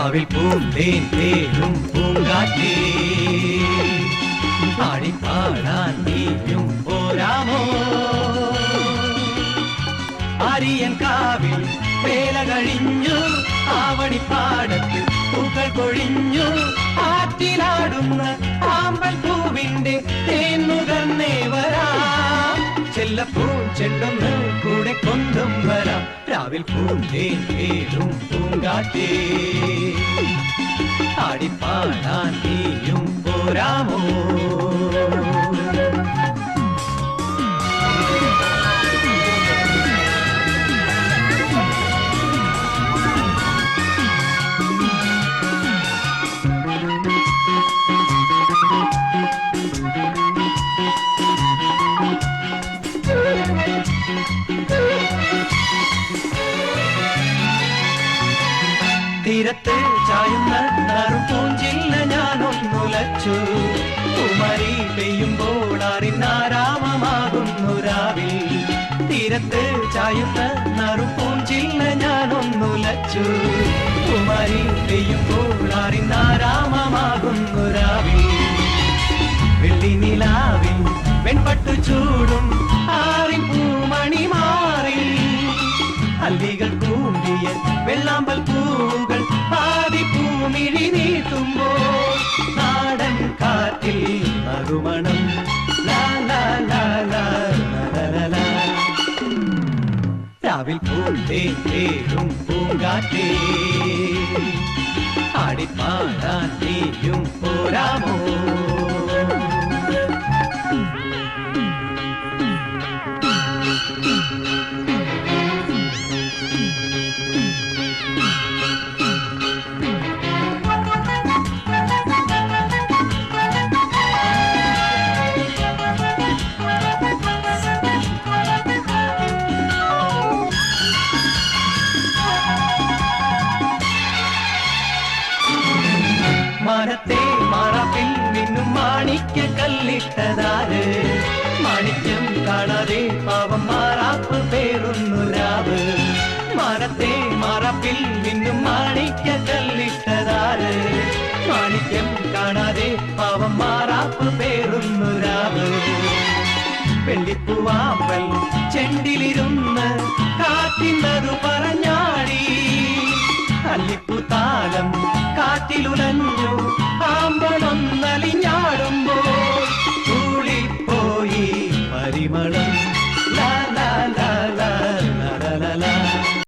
രാവിൽ പൂന്തേൻ തേനും പൂങ്കാറ്റേ ആടിപ്പാടാൻ നീയും പോരാമോ ആര്യൻ കാവിൽ വേല കഴിഞ്ഞു ആവണിപ്പാടത്തിൽ പൂക്കൾ കൊഴിഞ്ഞു ആറ്റിലാടുന്ന ആമ്പൽ പൂവിന്റെ തേൻ നുകർന്നേ വരാം ചെല്ലപ്പൂ ചെണ്ടൊന്ന് കൂടെ കൊണ്ടും വരാം രാവിൽ പൂന്തേൻ തേനും പൂങ്കാറ്റേ ആടിപ്പാടാൻ നീയും പോരാമോ തീരത്ത് ചായുന്ന നറുപൂഞ്ചില്ല ഞാനൊന്നുലച്ചു കുമരി പെയ്യുമ്പോൾ അറിനാരാമമാകുന്നു രാവിൽ തീരത്ത് ചായുന്ന നറുപൂഞ്ചില്ല ഞാനൊന്നുലച്ചു കുമരി പെയ്യുമ്പോൾ അറിനാരാമമാകുന്നു രാവിൽ വെള്ളി നിലാവിൽ വെൺപട്ടു ചൂടും ആറിൻ പൂമണി മാറി അല്ലികൾ കൂമ്പിയ വെള്ളാമ്പൽ പൂകൾ ആദിപ്പൂമിഴി നീട്ടുമ്പോൾ നാടൻ കാറ്റിൽ നറുമണം രാവിൽ പൂന്തേൻ തേനും പൂങ്കാറ്റേ ആടിപ്പാടാൻ നീയും പോരാമോ മാനത്തെ മാറാപ്പിൽ മിന്നും മാണിക്യ കല്ലിട്ടതാര് മാണിക്യം കാണാതെ പാവം മാറാപ്പ് പേറുന്നു രാവ് മാനത്തെ മാറാപ്പിൽ മിന്നും മാണിക്യ കല്ലിട്ടതാര് മാണിക്യം കാണാതെ പാവം മാറാപ്പ് പേറുന്നു രാവ് വെള്ളിപ്പൂവാമ്പൽ ചെണ്ടിലിരുന്ന് കാറ്റിന്നതു പറഞ്ഞാടി അല്ലിപ്പൂത്താലം കാറ്റിലുലഞ്ഞ